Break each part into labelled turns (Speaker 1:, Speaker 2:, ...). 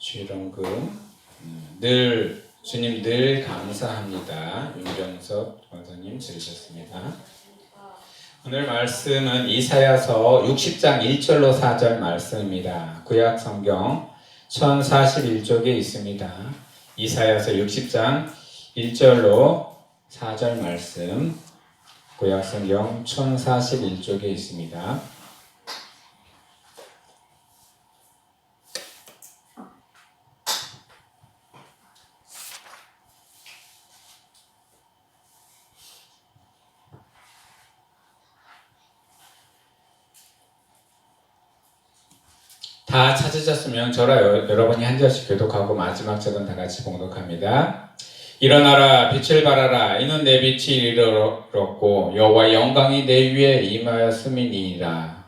Speaker 1: 주일원금 늘 주님 늘 감사합니다. 윤병섭 권사님 들으셨습니다. 오늘 말씀은 이사야서 60장 1절로 4절 말씀입니다. 구약 성경 1041쪽에 있습니다. 이사야서 60장 1절로 4절 말씀 구약 성경 1041쪽에 있습니다. 다 찾으셨으면 저랑 여러분이 한 절씩 교독하고 마지막 절은 다 같이 봉독합니다. 일어나라 빛을 발하라 이는 내 빛이 이르렀고 여호와의 영광이 내 위에 임하였음이니이다.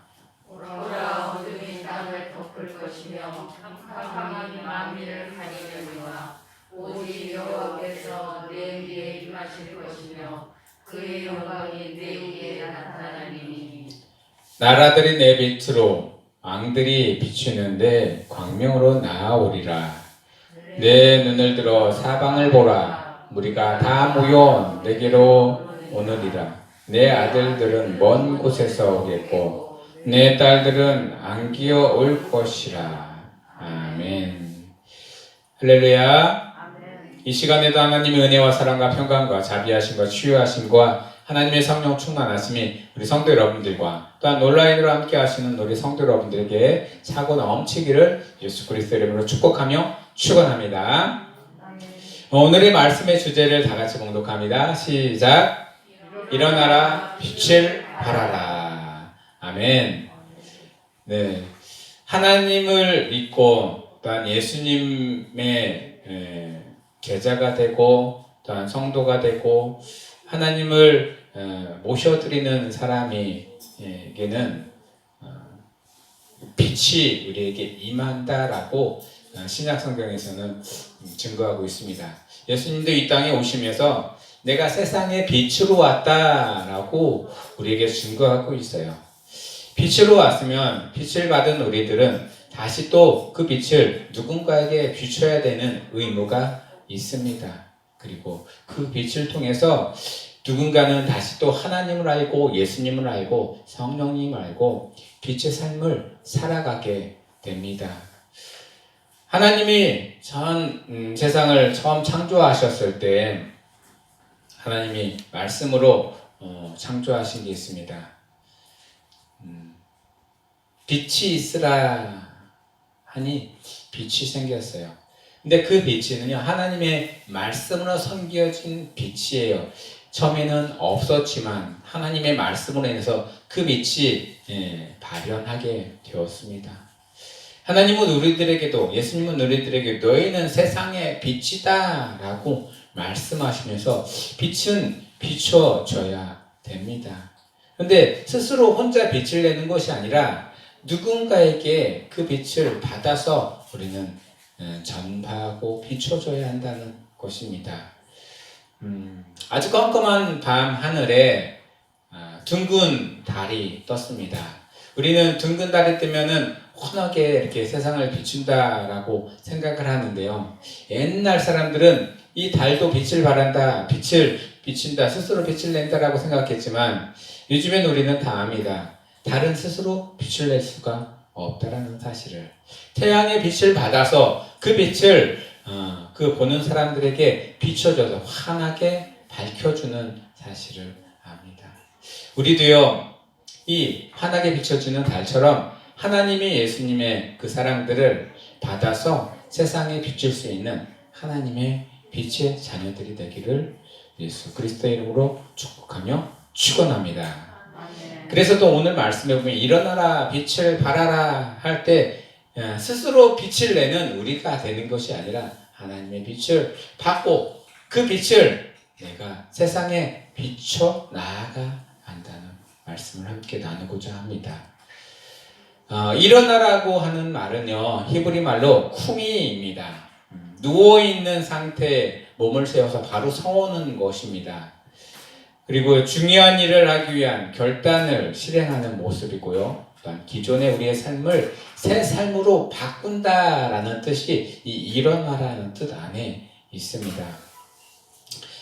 Speaker 2: 오라 어둠이 땅을 덮을 것이며 캄캄함이 만민을 가리려니와 오직 여호와께서 내 위에 임하실 것이며 그의 영광이 내 위에 나타나리니.
Speaker 1: 나라들이 내 빛으로 왕들이 비추는데 광명으로 나아오리라. 내 눈을 들어 사방을 보라. 무리가 다 모여 내게로 오느리라. 내 아들들은 먼 곳에서 오겠고 내 딸들은 안기어 올 것이라. 아멘. 할렐루야. 이 시간에도 하나님의 은혜와 사랑과 평강과 자비하심과 치유하심과 하나님의 성령 충만하심이 우리 성도 여러분들과 또한 온라인으로 함께 하시는 우리 성도 여러분들에게 차고 넘치기를 예수 그리스도의 이름으로 축복하며 축원합니다. 오늘의 말씀의 주제를 다 같이 봉독합니다. 시작. 일어나라 빛을 발하라. 아멘. 네, 하나님을 믿고 또한 예수님의 제자가 되고 또한 성도가 되고 하나님을 모셔드리는 사람에게는 빛이 우리에게 임한다라고 신약 성경에서는 증거하고 있습니다. 예수님도 이 땅에 오시면서 내가 세상의 빛으로 왔다라고 우리에게 증거하고 있어요. 빛으로 왔으면 빛을 받은 우리들은 다시 또 그 빛을 누군가에게 비춰야 되는 의무가 있습니다. 그리고 그 빛을 통해서 누군가는 다시 또 하나님을 알고 예수님을 알고 성령님을 알고 빛의 삶을 살아가게 됩니다. 하나님이 전 세상을 처음 창조하셨을 때 하나님이 말씀으로 창조하신 게 있습니다. 빛이 있으라 하니 빛이 생겼어요. 근데 그 빛은요 하나님의 말씀으로 섬겨진 빛이에요. 처음에는 없었지만 하나님의 말씀으로 인해서 그 빛이 발현하게 되었습니다. 하나님은 우리들에게도 예수님은 우리들에게 너희는 세상의 빛이다 라고 말씀하시면서 빛은 비춰져야 됩니다. 그런데 스스로 혼자 빛을 내는 것이 아니라 누군가에게 그 빛을 받아서 우리는 전파하고 비춰줘야 한다는 것입니다. 아주 깜깜한 밤 하늘에 둥근 달이 떴습니다. 우리는 둥근 달이 뜨면은 환하게 이렇게 세상을 비춘다라고 생각을 하는데요. 옛날 사람들은 이 달도 빛을 발한다, 빛을 비춘다, 스스로 빛을 낸다라고 생각했지만 요즘엔 우리는 다 압니다. 달은 스스로 빛을 낼 수가 없다라는 사실을. 태양의 빛을 받아서 그 빛을 그 보는 사람들에게 비춰줘서 환하게 밝혀주는 사실을 압니다. 우리도요 이 환하게 비춰주는 달처럼 하나님의 예수님의 그 사랑들을 받아서 세상에 비출 수 있는 하나님의 빛의 자녀들이 되기를 예수 그리스도의 이름으로 축복하며 축원합니다. 그래서 또 오늘 말씀에 보면 일어나라 빛을 발하라 할 때 스스로 빛을 내는 우리가 되는 것이 아니라 하나님의 빛을 받고 그 빛을 내가 세상에 비춰 나아가 한다는 말씀을 함께 나누고자 합니다. 일어나라고 하는 말은요 히브리 말로 쿠미입니다. 누워있는 상태에 몸을 세워서 바로 서오는 것입니다. 그리고 중요한 일을 하기 위한 결단을 실행하는 모습이고요. 또한 기존의 우리의 삶을 새 삶으로 바꾼다라는 뜻이 이 일어나라는 뜻 안에 있습니다.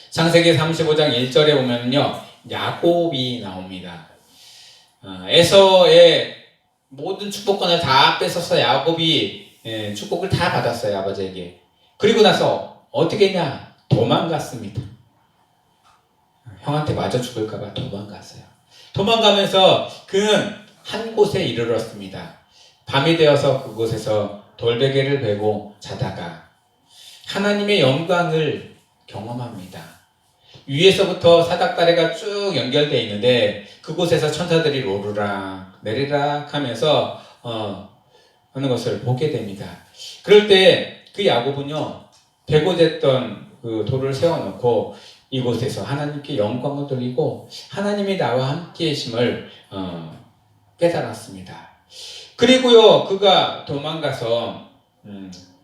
Speaker 1: 창세기 35장 1절에 보면요, 야곱이 나옵니다. 에서의 모든 축복권을 다 뺏어서 야곱이 축복을 다 받았어요, 아버지에게. 그리고 나서 어떻게 했냐? 도망갔습니다. 형한테 맞아 죽을까봐 도망갔어요. 도망가면서 그는 한 곳에 이르렀습니다. 밤이 되어서 그곳에서 돌베개를 베고 자다가 하나님의 영광을 경험합니다. 위에서부터 사닥다리가 쭉 연결되어 있는데 그곳에서 천사들이 오르락 내리락 하면서 하는 것을 보게 됩니다. 그럴 때 그 야곱은요, 베고됐던 그 돌을 세워놓고 이곳에서 하나님께 영광을 돌리고 하나님이 나와 함께 계심을 깨달았습니다. 그리고요, 그가 도망가서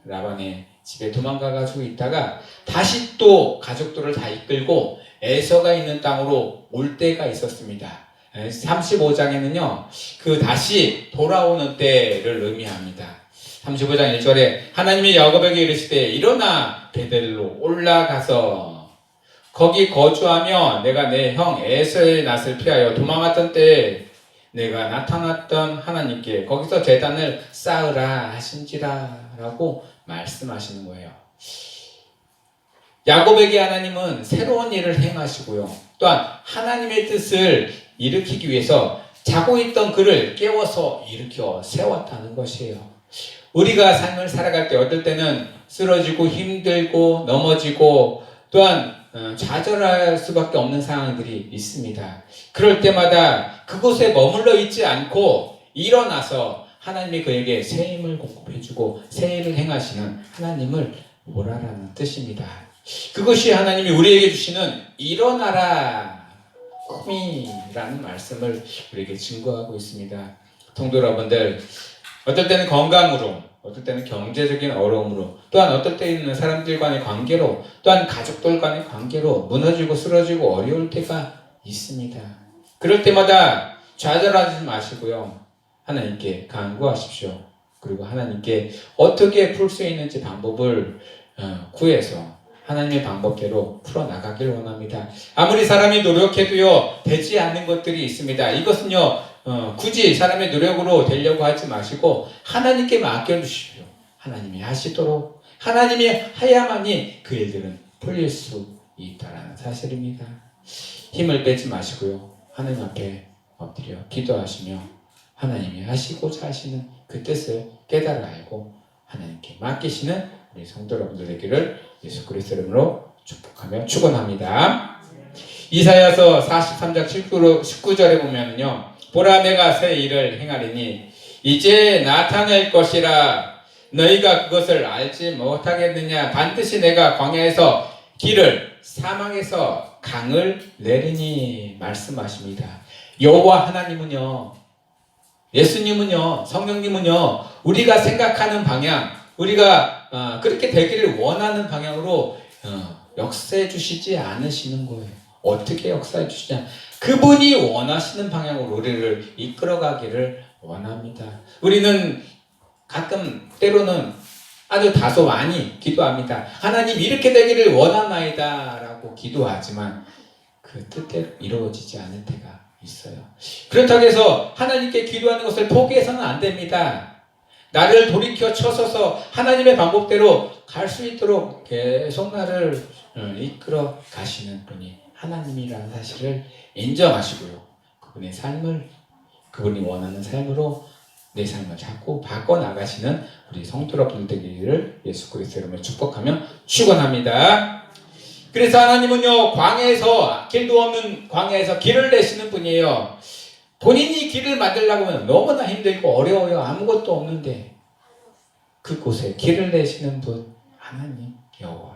Speaker 1: 라반의 집에 도망가가지고 있다가 다시 또 가족들을 다 이끌고 에서가 있는 땅으로 올 때가 있었습니다. 35장에는요, 그 다시 돌아오는 때를 의미합니다. 35장 1절에 하나님이 야곱에게 이르시되 일어나 베델로 올라가서 거기 거주하며 내가 내 형 에서의 낯을 피하여 도망갔던 때에 내가 나타났던 하나님께 거기서 제단을 쌓으라 하신지라 라고 말씀하시는 거예요. 야곱에게 하나님은 새로운 일을 행하시고요, 또한 하나님의 뜻을 일으키기 위해서 자고 있던 그를 깨워서 일으켜 세웠다는 것이에요. 우리가 삶을 살아갈 때 어떨 때는 쓰러지고 힘들고 넘어지고 또한 좌절할 수밖에 없는 상황들이 있습니다. 그럴 때마다 그곳에 머물러 있지 않고 일어나서 하나님이 그에게 새 힘을 공급해주고 새 일을 행하시는 하나님을 보라라는 뜻입니다. 그것이 하나님이 우리에게 주시는 일어나라 꿈이라는 말씀을 우리에게 증거하고 있습니다. 성도 여러분들, 어떨 때는 건강으로, 어떨 때는 경제적인 어려움으로, 또한 어떨 때는 사람들 간의 관계로, 또한 가족들 간의 관계로 무너지고 쓰러지고 어려울 때가 있습니다. 그럴 때마다 좌절하지 마시고요, 하나님께 간구하십시오. 그리고 하나님께 어떻게 풀 수 있는지 방법을 구해서 하나님의 방법대로 풀어나가길 원합니다. 아무리 사람이 노력해도요, 되지 않는 것들이 있습니다. 이것은요, 굳이 사람의 노력으로 되려고 하지 마시고 하나님께 맡겨주십시오. 하나님이 하시도록, 하나님이 해야만이 그 일들은 풀릴 수 있다는 사실입니다. 힘을 빼지 마시고요, 하나님 앞에 엎드려 기도하시며 하나님이 하시고자 하시는 그 뜻을 깨달아 알고 하나님께 맡기시는 우리 성도 여러분들 되기를 예수 그리스도 이름으로 축복하며 축원합니다. 이사야서 43장 19절에 보면요, 보라 내가 새 일을 행하리니 이제 나타낼 것이라 너희가 그것을 알지 못하겠느냐. 반드시 내가 광야에서 길을, 사막에서 강을 내리니 말씀하십니다. 여호와 하나님은요, 예수님은요, 성령님은요, 우리가 생각하는 방향, 우리가 그렇게 되기를 원하는 방향으로 역사해 주시지 않으시는 거예요. 어떻게 역사해 주시냐? 그분이 원하시는 방향으로 우리를 이끌어가기를 원합니다. 우리는 가끔 때로는 아주 다소 많이 기도합니다. 하나님 이렇게 되기를 원하나이다 라고 기도하지만 그 뜻대로 이루어지지 않을 때가 있어요. 그렇다고 해서 하나님께 기도하는 것을 포기해서는 안 됩니다. 나를 돌이켜 쳐서서 하나님의 방법대로 갈 수 있도록 계속 나를 이끌어 가시는 분이 하나님이라는 사실을 인정하시고요, 그분의 삶을, 그분이 원하는 삶으로 내 삶을 자꾸 바꿔나가시는 우리 성도 여러분들 되기를 예수 그리스도 이름으로 축복하며 축원합니다. 그래서 하나님은요, 광야에서, 길도 없는 광야에서 길을 내시는 분이에요. 본인이 길을 만들려고 하면 너무나 힘들고 어려워요. 아무것도 없는데 그곳에 길을 내시는 분 하나님 여호와.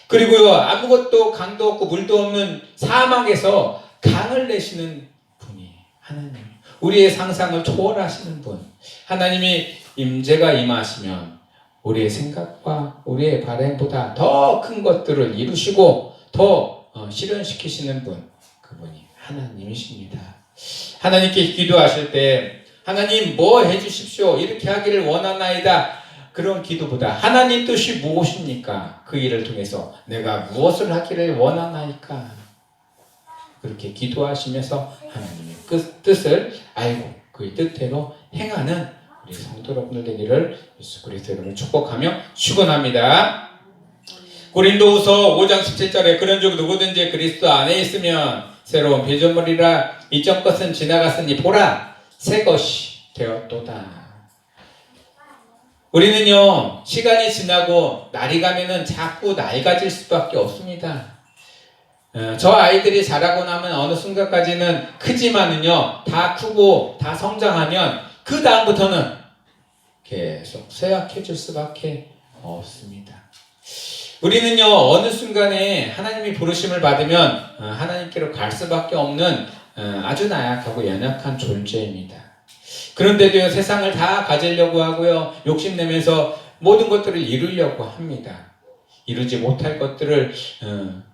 Speaker 1: 그리고요, 아무것도 강도 없고 물도 없는 사막에서 강을 내시는 분이 하나님, 우리의 상상을 초월하시는 분. 하나님이 임재가 임하시면 우리의 생각과 우리의 바람보다 더 큰 것들을 이루시고 더 실현시키시는 분, 그분이 하나님이십니다. 하나님께 기도하실 때 하나님 뭐 해주십시오. 이렇게 하기를 원하나이다. 그런 기도보다 하나님 뜻이 무엇입니까? 그 일을 통해서 내가 무엇을 하기를 원하나이까? 그렇게 기도하시면서 하나님의 뜻을 알고 그 뜻대로 행하는 우리 성도 여러분들 되기를 예수 그리스도 이름으로 축복하며 축원합니다. 고린도후서 5장 17절에 그런즉 누구든지 그리스도 안에 있으면 새로운 피조물이라 이전 것은 지나갔으니 보라 새 것이 되었도다. 우리는요 시간이 지나고 날이 가면은 자꾸 낡아질 수밖에 없습니다. 저 아이들이 자라고 나면 어느 순간까지는 크지만은요 다 크고 다 성장하면 그 다음부터는 계속 쇠약해질 수밖에 없습니다. 우리는요 어느 순간에 하나님이 부르심을 받으면 하나님께로 갈 수밖에 없는 아주 나약하고 연약한 존재입니다. 그런데도요 세상을 다 가지려고 하고요 욕심내면서 모든 것들을 이루려고 합니다. 이루지 못할 것들을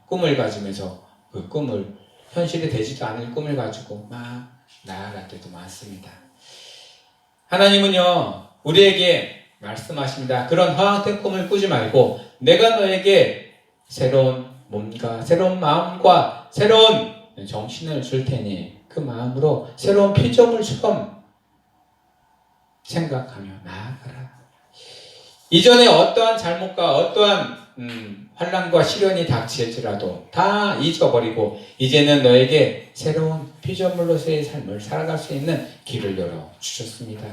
Speaker 1: 꿈을 가지면서 그 꿈을 현실이 되지도 않을 꿈을 가지고 막 나아갈 때도 많습니다. 하나님은요 우리에게 말씀하십니다. 그런 허황된 꿈을 꾸지 말고 내가 너에게 새로운 몸과 새로운 마음과 새로운 정신을 줄 테니 그 마음으로 새로운 피조물처럼 생각하며 나아가라. 이전에 어떠한 잘못과 어떠한 환난과 시련이 닥칠지라도 다 잊어버리고 이제는 너에게 새로운 피조물로서의 삶을 살아갈 수 있는 길을 열어주셨습니다.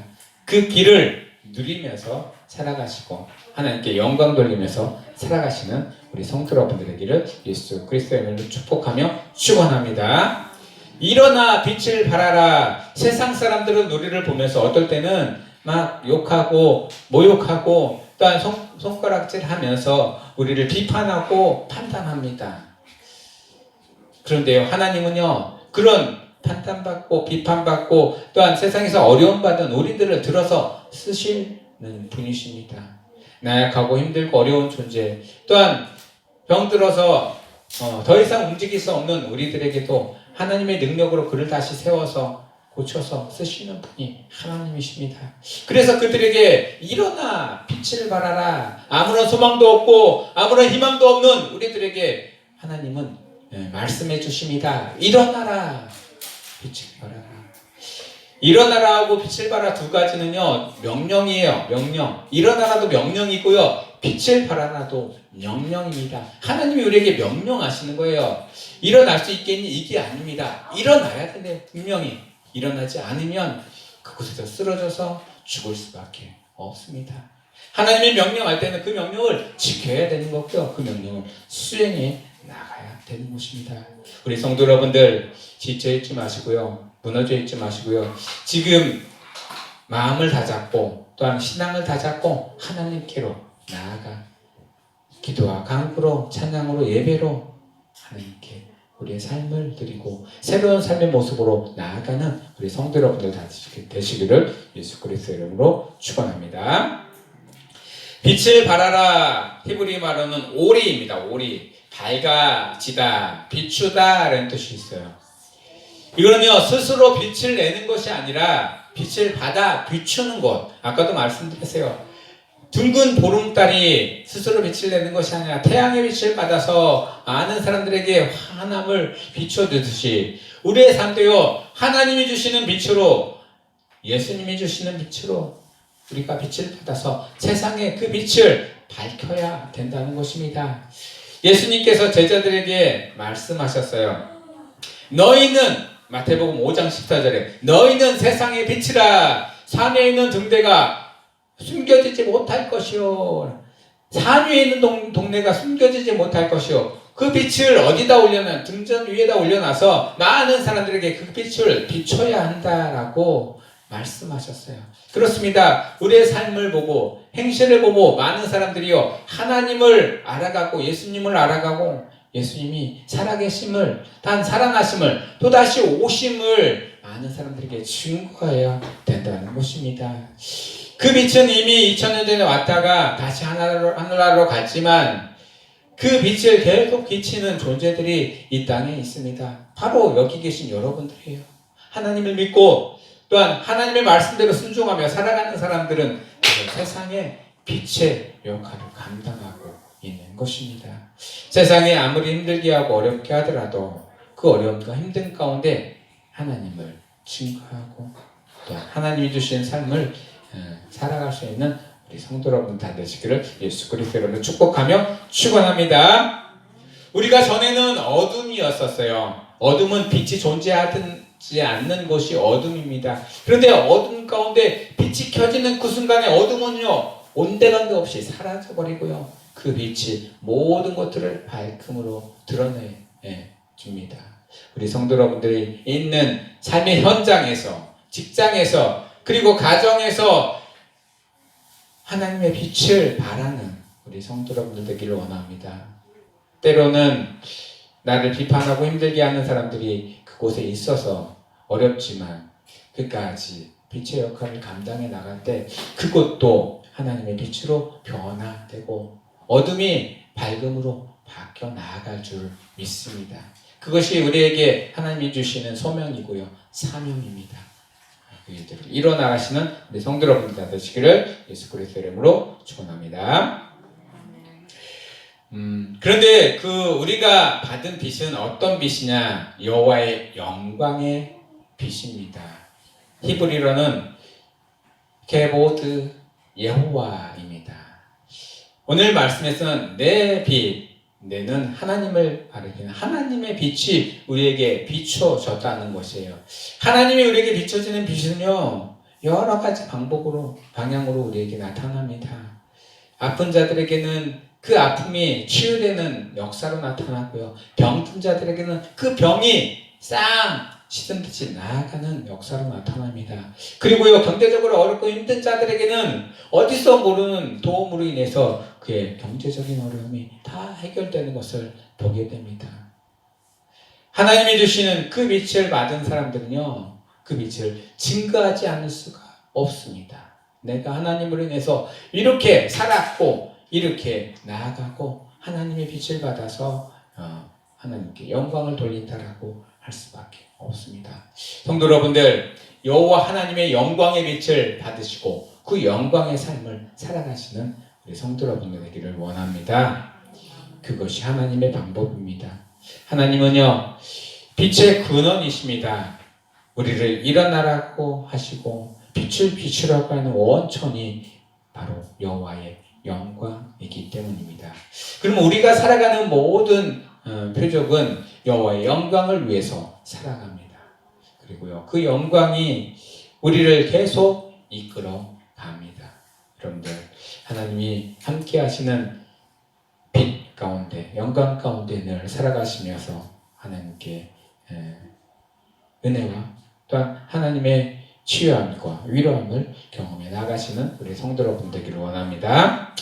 Speaker 1: 그 길을 누리면서 살아가시고 하나님께 영광 돌리면서 살아가시는 우리 성도 여러분들 되기를 예수 그리스도의 이름으로 축복하며 축원합니다. 일어나 빛을 발하라. 세상 사람들은 우리를 보면서 어떨 때는 막 욕하고 모욕하고 또한 손가락질 하면서 우리를 비판하고 판단합니다. 그런데요 하나님은요 그런 판단받고 비판받고 또한 세상에서 어려움받은 우리들을 들어서 쓰시는 분이십니다. 나약하고 힘들고 어려운 존재 또한 병들어서 더 이상 움직일 수 없는 우리들에게도 하나님의 능력으로 그를 다시 세워서 고쳐서 쓰시는 분이 하나님이십니다. 그래서 그들에게 일어나 빛을 발하라. 아무런 소망도 없고 아무런 희망도 없는 우리들에게 하나님은 말씀해 주십니다. 일어나라 빛을 발하라. 일어나라 하고 빛을 발하라 두 가지는요 명령이에요. 명령. 일어나라도 명령이고요 빛을 발하라도 명령입니다. 하나님이 우리에게 명령하시는 거예요. 일어날 수 있겠니? 이게 아닙니다. 일어나야 되네. 분명히 일어나지 않으면 그곳에서 쓰러져서 죽을 수밖에 없습니다. 하나님이 명령할 때는 그 명령을 지켜야 되는 거고요. 그 명령을 수행해 나가야 되는 것입니다. 우리 성도 여러분들 지쳐 있지 마시고요. 무너져 있지 마시고요. 지금 마음을 다잡고 또한 신앙을 다잡고 하나님께로 나아가 기도와 간구로 찬양으로 예배로 하나님께 우리의 삶을 드리고 새로운 삶의 모습으로 나아가는 우리 성도 여러분들 다 되시기를 예수 그리스도의 이름으로 축원합니다. 빛을 발하라 히브리 말로는 오리입니다. 오리 밝아지다 비추다 라는 뜻이 있어요. 이거는요 스스로 빛을 내는 것이 아니라 빛을 받아 비추는 것. 아까도 말씀드렸어요. 둥근 보름달이 스스로 빛을 내는 것이 아니라 태양의 빛을 받아서 많은 사람들에게 환함을 비춰주듯이 우리의 삶도요 하나님이 주시는 빛으로 예수님이 주시는 빛으로 우리가 빛을 받아서 세상에 그 빛을 밝혀야 된다는 것입니다. 예수님께서 제자들에게 말씀하셨어요. 너희는 마태복음 5장 14절에 너희는 세상의 빛이라. 산에 있는 등대가 숨겨지지 못할 것이요. 산 위에 있는 동네가 숨겨지지 못할 것이요. 그 빛을 어디다 올려놔? 등전 위에다 올려놔서 많은 사람들에게 그 빛을 비춰야 한다라고 말씀하셨어요. 그렇습니다. 우리의 삶을 보고 행실을 보고 많은 사람들이요 하나님을 알아가고 예수님을 알아가고 예수님이 살아계심을 단 살아나심을 또다시 오심을 많은 사람들에게 증거해야 된다는 것입니다. 그 빛은 이미 2000년 전에 왔다가 다시 하늘나라로 갔지만 그 빛을 계속 비치는 존재들이 이 땅에 있습니다. 바로 여기 계신 여러분들이에요. 하나님을 믿고 또한 하나님의 말씀대로 순종하며 살아가는 사람들은 바로 세상의 빛의 역할을 감당하고 있는 것입니다. 세상이 아무리 힘들게 하고 어렵게 하더라도 그 어려움과 힘든 가운데 하나님을 증거하고 또 하나님이 주신 삶을 살아갈 수 있는 우리 성도 여러분 다 되시기를 예수 그리스도의 이름으로 축복하며 축원합니다. 우리가 전에는 어둠이었었어요. 어둠은 빛이 존재하지 않는 것이 어둠입니다. 그런데 어둠 가운데 빛이 켜지는 그 순간에 어둠은요 온데간데 없이 사라져버리고요 그 빛이 모든 것들을 밝음으로 드러내 줍니다. 우리 성도 여러분들이 있는 삶의 현장에서, 직장에서, 그리고 가정에서 하나님의 빛을 바라는 우리 성도 여러분들 되기를 원합니다. 때로는 나를 비판하고 힘들게 하는 사람들이 그곳에 있어서 어렵지만 끝까지 빛의 역할을 감당해 나갈 때 그것도 하나님의 빛으로 변화되고 어둠이 밝음으로 바뀌어 나아갈 줄 믿습니다. 그것이 우리에게 하나님이 주시는 소명이고요 사명입니다. 그 일들을 이뤄나가시는 우리 성도 여러분들 되시기를 예수 그리스도의 이름으로 축원합니다. 그런데 그 우리가 받은 빛은 어떤 빛이냐? 여호와의 영광의 빛입니다. 히브리어는 케보드 여호와입니다. 오늘 말씀에서는 내 빛, 내는 하나님을 가리키는 하나님의 빛이 우리에게 비춰졌다는 것이에요. 하나님이 우리에게 비춰지는 빛은요 여러 가지 방향으로 우리에게 나타납니다. 아픈 자들에게는 그 아픔이 치유되는 역사로 나타나고요. 병든 자들에게는 그 병이 싹 시든듯이 나아가는 역사로 나타납니다. 그리고요 경제적으로 어렵고 힘든 자들에게는 어디서 모르는 도움으로 인해서 그의 경제적인 어려움이 다 해결되는 것을 보게 됩니다. 하나님이 주시는 그 빛을 받은 사람들은요 그 빛을 증거하지 않을 수가 없습니다. 내가 하나님으로 인해서 이렇게 살았고 이렇게 나아가고 하나님의 빛을 받아서 하나님께 영광을 돌린다라고 할 수밖에 없습니다. 성도 여러분들, 여호와 하나님의 영광의 빛을 받으시고 그 영광의 삶을 살아가시는 우리 성도 여러분들 되기를 원합니다. 그것이 하나님의 방법입니다. 하나님은요 빛의 근원이십니다. 우리를 일어나라고 하시고 빛을 비추라고 하는 원천이 바로 여호와의 영광이기 때문입니다. 그럼 우리가 살아가는 모든 표적은 여호와의 영광을 위해서 살아갑니다. 그리고요 그 영광이 우리를 계속 이끌어 갑니다. 여러분들 하나님이 함께 하시는 빛 가운데 영광 가운데 늘 살아가시면서 하나님께 은혜와 또한 하나님의 치유함과 위로함을 경험해 나가시는 우리 성도 여러분 되기를 원합니다.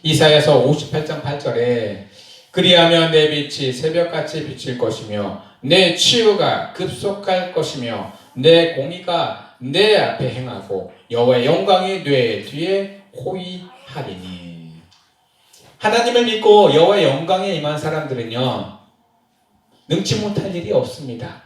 Speaker 1: 이사야서 58장 8절에 그리하면 내 빛이 새벽같이 비칠 것이며 내 치유가 급속할 것이며 내 공의가 내 앞에 행하고 여호와의 영광이 내 뒤에 호위하리니. 하나님을 믿고 여호와의 영광에 임한 사람들은요 능치 못할 일이 없습니다.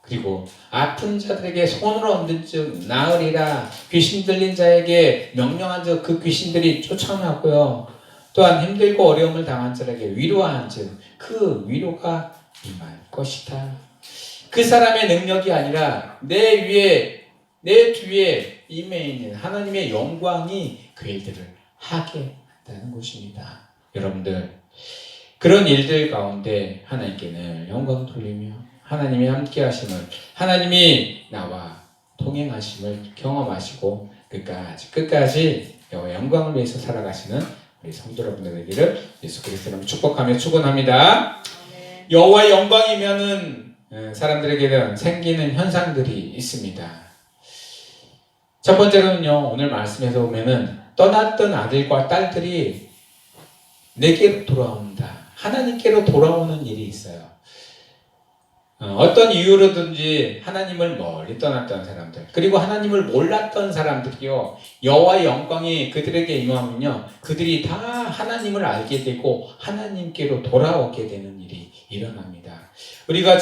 Speaker 1: 그리고 아픈 자들에게 손을 얹은 즉 나으리라, 귀신 들린 자에게 명령한 즉 그 귀신들이 쫓아나고요. 또한 힘들고 어려움을 당한 자에게 위로한 즉 그 위로가 임할 것이다. 그 사람의 능력이 아니라 내 위에 내 뒤에 임해 있는 하나님의 영광이 그 일들을 하게 한다는 것입니다. 여러분들 그런 일들 가운데 하나님께 늘 영광 돌리며 하나님이 함께 하심을, 하나님이 나와 동행하심을 경험하시고 끝까지 여호와의 영광을 위해서 살아가시는 우리 성도 여러분들 되기를 예수 그리스도로 축복하며 축원합니다. 여호와의 영광이면은 사람들에게는 생기는 현상들이 있습니다. 첫 번째로는요, 오늘 말씀에서 보면은 떠났던 아들과 딸들이 내게로 돌아온다. 하나님께로 돌아오는 일이 있어요. 어떤 이유로든지 하나님을 멀리 떠났던 사람들, 그리고 하나님을 몰랐던 사람들이요, 여호와의 영광이 그들에게 임하면요, 그들이 다 하나님을 알게 되고 하나님께로 돌아오게 되는 일이 일어납니다. 우리가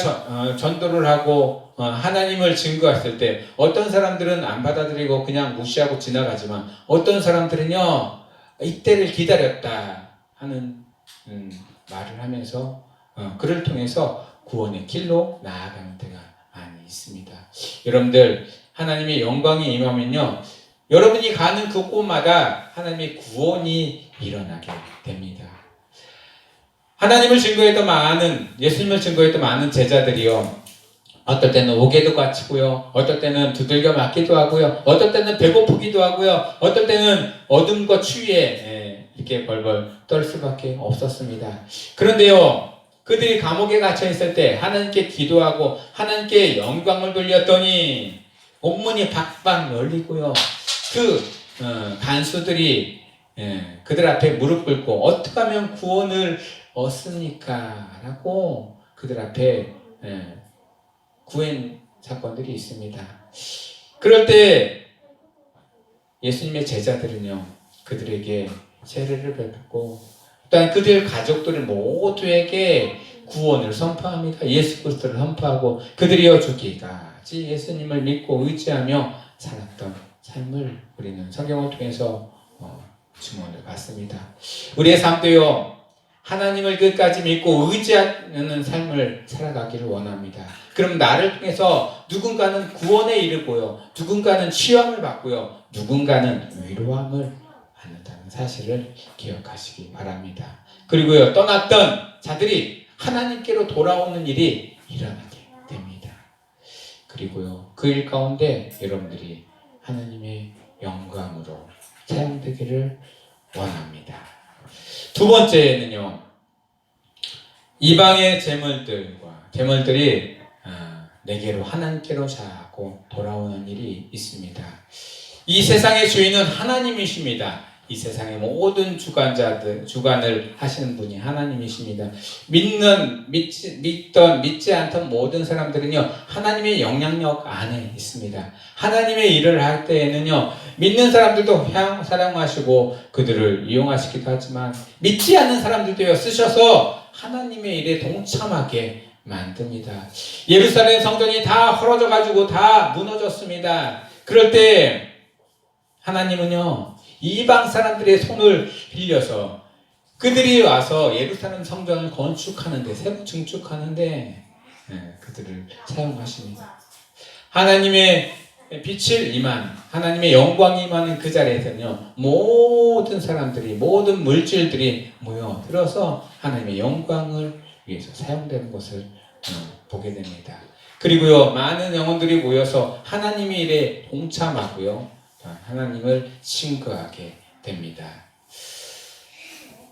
Speaker 1: 전도를 하고 하나님을 증거했을 때 어떤 사람들은 안 받아들이고 그냥 무시하고 지나가지만 어떤 사람들은요 이때를 기다렸다 하는 말을 하면서 그를 통해서 구원의 길로 나아가는 때가 많이 있습니다. 여러분들 하나님의 영광이 임하면요 여러분이 가는 그 곳마다 하나님의 구원이 일어나게 됩니다. 하나님을 증거했던 많은 예수님을 증거했던 많은 제자들이요 어떨 때는 옥에도 갇히고요 어떨 때는 두들겨 맞기도 하고요 어떨 때는 배고프기도 하고요 어떨 때는 어둠과 추위에 이렇게 벌벌 떨 수밖에 없었습니다. 그런데요 그들이 감옥에 갇혀 있을 때 하나님께 기도하고 하나님께 영광을 돌렸더니 옥문이 박박 열리고요 그 간수들이 그들 앞에 무릎 꿇고 어떻게 하면 구원을 얻습니까? 라고 그들 앞에 구한 사건들이 있습니다. 그럴 때 예수님의 제자들은요 그들에게 세례를 베풀고 또한 그들 가족들 모두에게 구원을 선포합니다. 예수 그리스도를 선포하고 그들이여 죽기까지 예수님을 믿고 의지하며 살았던 삶을 우리는 성경을 통해서 증언을 받습니다. 우리의 삶도요 하나님을 끝까지 믿고 의지하는 삶을 살아가기를 원합니다. 그럼 나를 통해서 누군가는 구원에 이르고요 누군가는 치유함을 받고요 누군가는 위로함을 받는다는 사실을 기억하시기 바랍니다. 그리고요 떠났던 자들이 하나님께로 돌아오는 일이 일어나게 됩니다. 그리고요 그 일 가운데 여러분들이 하나님의 영광으로 사용되기를 원합니다. 두 번째는요 이방의 재물들이 내게로 하나님께로 자꾸 돌아오는 일이 있습니다. 이 세상의 주인은 하나님이십니다. 이 세상의 모든 주관을 하시는 분이 하나님이십니다. 믿지 않던 모든 사람들은요 하나님의 영향력 안에 있습니다. 하나님의 일을 할 때에는요 믿는 사람들도 사랑하시고 그들을 이용하시기도 하지만 믿지 않는 사람들도요 쓰셔서 하나님의 일에 동참하게 만듭니다. 예루살렘 성전이 다 헐어져 가지고 다 무너졌습니다. 그럴 때 하나님은요 이방 사람들의 손을 빌려서 그들이 와서 예루살렘 성전을 건축하는데 새로 증축하는데 그들을 사용하십니다. 하나님의 빛을 하나님의 영광이 임하는 그 자리에서는요 모든 사람들이 모든 물질들이 모여들어서 하나님의 영광을 위해서 사용되는 것을 보게 됩니다. 그리고요 많은 영혼들이 모여서 하나님의 일에 동참하고요 하나님을 신고하게 됩니다.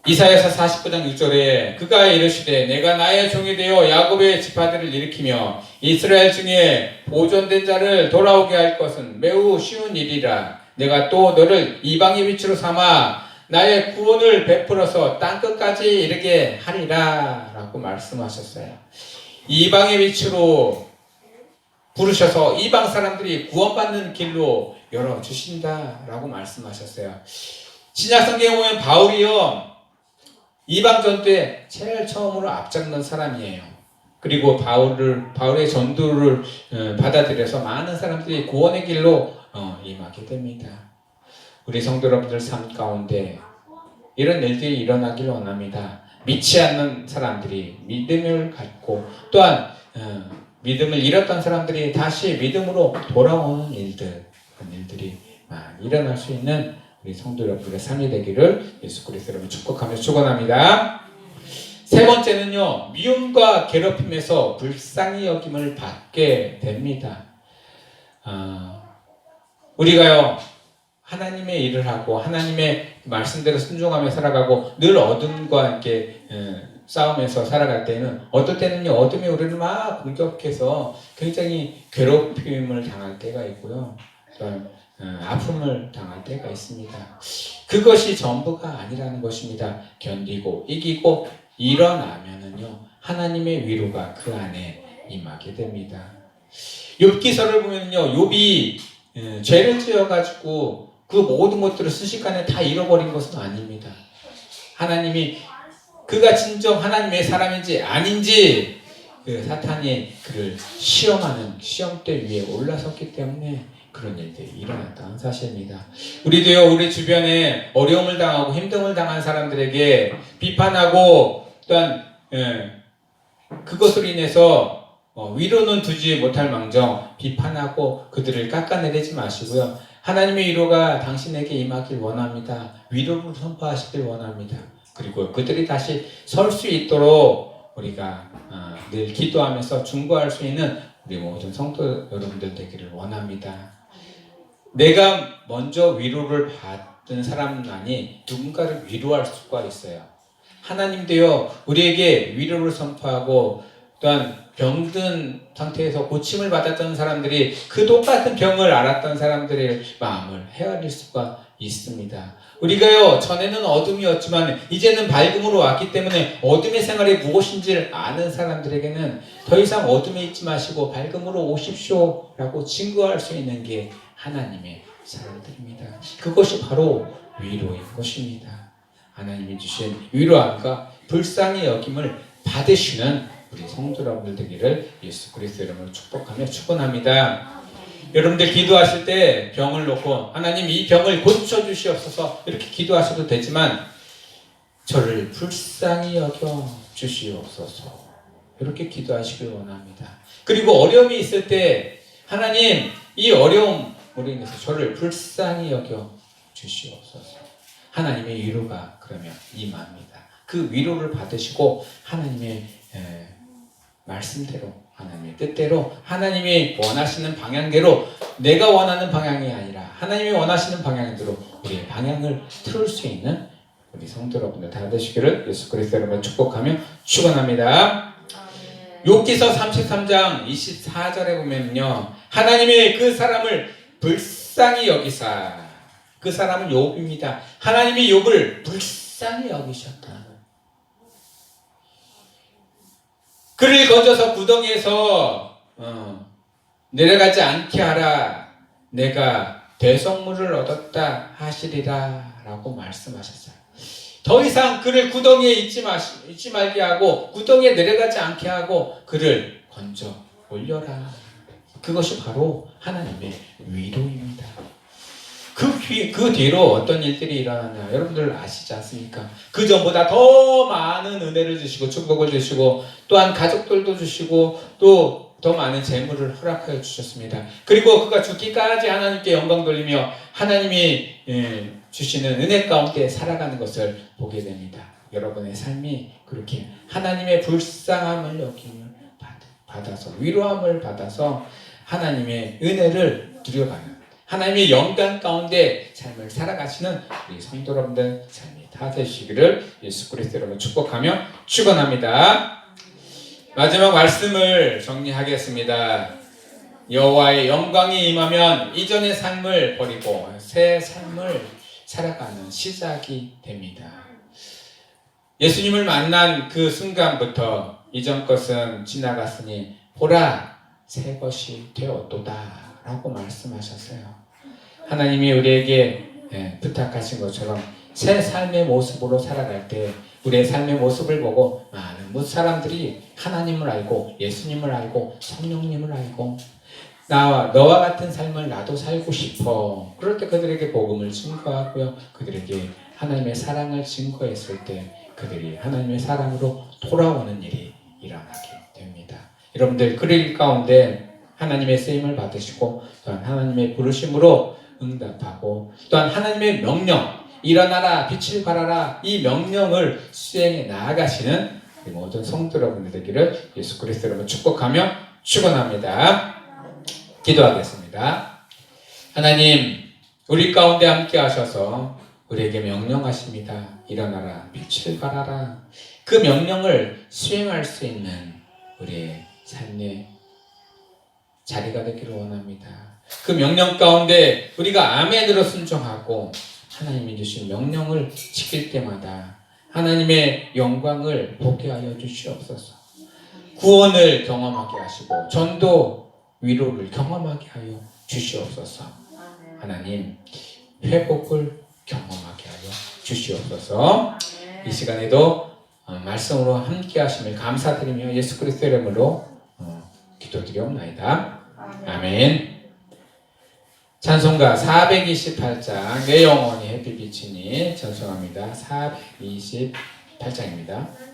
Speaker 1: 이사야서 49장 6절에 그가 이르시되 내가 나의 종이 되어 야곱의 지파들을 일으키며 이스라엘 중에 보존된 자를 돌아오게 할 것은 매우 쉬운 일이라. 내가 또 너를 이방의 빛으로 삼아 나의 구원을 베풀어서 땅끝까지 이르게 하리라 라고 말씀하셨어요. 이방의 빛으로 부르셔서 이방 사람들이 구원받는 길로 열어주신다라고 말씀하셨어요. 신약 성경에 보면 바울이요 이방 전투에 제일 처음으로 앞장난 사람이에요. 그리고 바울의 전도를 받아들여서 많은 사람들이 구원의 길로 임하게 됩니다. 우리 성도 여러분들 삶 가운데 이런 일들이 일어나길 원합니다. 믿지 않는 사람들이 믿음을 갖고 또한 믿음을 잃었던 사람들이 다시 믿음으로 돌아오는 일들, 그런 일들이 일어날 수 있는 우리 성도 여러분들의 삶이 되기를 예수 그리스도 이름으로 축복하며 축원합니다. 세 번째는요, 미움과 괴롭힘에서 불쌍히 여김을 받게 됩니다. 우리가요 하나님의 일을 하고 하나님의 말씀대로 순종하며 살아가고 늘 어둠과 이렇게 싸움에서 살아갈 때는 어떨 때는요 어둠이 우리를 막 공격해서 굉장히 괴롭힘을 당할 때가 있고요, 또한 아픔을 당할 때가 있습니다. 그것이 전부가 아니라는 것입니다. 견디고 이기고 일어나면은요 하나님의 위로가 그 안에 임하게 됩니다. 욥기서를 보면요 욥이 죄를 지어가지고 그 모든 것들을 순식간에 다 잃어버린 것은 아닙니다. 하나님이 그가 진정 하나님의 사람인지 아닌지 그 사탄이 그를 시험하는 시험대 위에 올라섰기 때문에 그런 일들이 일어났다는 사실입니다. 우리도요, 우리 주변에 어려움을 당하고 힘듦을 당한 사람들에게 비판하고 또한 그것으로 인해서 위로는 두지 못할 망정 비판하고 그들을 깎아내리지 마시고요. 하나님의 위로가 당신에게 임하길 원합니다. 위로를 선포하시길 원합니다. 그리고 그들이 다시 설 수 있도록 우리가 늘 기도하면서 중보할 수 있는 우리 모든 성도 여러분들 되기를 원합니다. 내가 먼저 위로를 받은 사람만이 누군가를 위로할 수가 있어요. 하나님도요, 우리에게 위로를 선포하고 또한 병든 상태에서 고침을 받았던 사람들이 그 똑같은 병을 앓았던 사람들의 마음을 헤아릴 수가 있습니다. 우리가요, 전에는 어둠이었지만 이제는 밝음으로 왔기 때문에 어둠의 생활이 무엇인지를 아는 사람들에게는 더 이상 어둠에 있지 마시고 밝음으로 오십시오 라고 증거할 수 있는 게 하나님의 사람들입니다. 그것이 바로 위로인 것입니다. 하나님이 주신 위로함과 불쌍히 여김을 받으시는 우리 성도 여러분들 되기를 예수 그리스도 이름으로 축복하며 축원합니다. 여러분들 기도하실 때 병을 놓고 하나님 이 병을 고쳐주시옵소서 이렇게 기도하셔도 되지만 저를 불쌍히 여겨 주시옵소서 이렇게 기도하시길 원합니다. 그리고 어려움이 있을 때 하나님 이 어려움으로 인해서 저를 불쌍히 여겨 주시옵소서. 하나님의 위로가 그러면 임합니다. 그 위로를 받으시고 하나님의 말씀대로 하나님의 뜻대로 하나님이 원하시는 방향대로 내가 원하는 방향이 아니라 하나님이 원하시는 방향대로 우리의 방향을 틀을 수 있는 우리 성도 여러분들 다 되시기를 예수 그리스도 이름으로 축복하며 축원합니다. 욥기서 33장 24절에 보면요, 하나님이 그 사람을 불쌍히 여기사, 그 사람은 욥입니다. 하나님이 욥을 불쌍히 여기셨다. 그를 건져서 구덩이에서 내려가지 않게 하라. 내가 대성물을 얻었다 하시리라 라고 말씀하셨어요. 더 이상 그를 구덩이에 있지 말게 하고 구덩이에 내려가지 않게 하고 그를 건져 올려라. 그것이 바로 하나님의 위로입니다. 그 뒤로 어떤 일들이 일어나냐 여러분들 아시지 않습니까? 그 전보다 더 많은 은혜를 주시고 축복을 주시고 또한 가족들도 주시고 또 더 많은 재물을 허락하여 주셨습니다. 그리고 그가 죽기까지 하나님께 영광 돌리며 하나님이 주시는 은혜 가운데 살아가는 것을 보게 됩니다. 여러분의 삶이 그렇게 하나님의 불쌍함을 여김을 받아서 위로함을 받아서 하나님의 은혜를 누려가는 하나님의 영광 가운데 삶을 살아가시는 우리 성도 여러분들 삶이 다 되시기를 예수 그리스도 이름으로 축복하며 축원합니다. 마지막 말씀을 정리하겠습니다. 여호와의 영광이 임하면 이전의 삶을 버리고 새 삶을 살아가는 시작이 됩니다. 예수님을 만난 그 순간부터 이전 것은 지나갔으니 보라 새 것이 되었도다 라고 말씀하셨어요. 하나님이 우리에게 부탁하신 것처럼 새 삶의 모습으로 살아갈 때 우리의 삶의 모습을 보고 많은 사람들이 하나님을 알고 예수님을 알고 성령님을 알고 너와 같은 삶을 나도 살고 싶어. 그럴 때 그들에게 복음을 증거하고요. 그들에게 하나님의 사랑을 증거했을 때 그들이 하나님의 사랑으로 돌아오는 일이 일어나게 됩니다. 여러분들 그 일 가운데 하나님의 쓰임을 받으시고 또한 하나님의 부르심으로 응답하고 또한 하나님의 명령 일어나라 빛을 발하라 이 명령을 수행해 나아가시는 우리 모든 성도 여러분들 되기를 예수 그리스도 이름으로 축복하며 축원합니다. 기도하겠습니다. 하나님 우리 가운데 함께 하셔서 우리에게 명령하십니다. 일어나라 빛을 발하라. 그 명령을 수행할 수 있는 우리의 삶의 자리가 되기를 원합니다. 그 명령 가운데 우리가 아멘으로 순종하고 하나님이 주신 명령을 지킬 때마다 하나님의 영광을 보게 하여 주시옵소서. 구원을 경험하게 하시고 전도 위로를 경험하게 하여 주시옵소서. 하나님 회복을 경험하게 하여 주시옵소서. 이 시간에도 말씀으로 함께 하심을 감사드리며 예수 그리스도 이름으로 기도드리옵나이다. 아멘. 찬송가 428장 내 영혼이 햇빛 비치니 전송합니다. 428장입니다.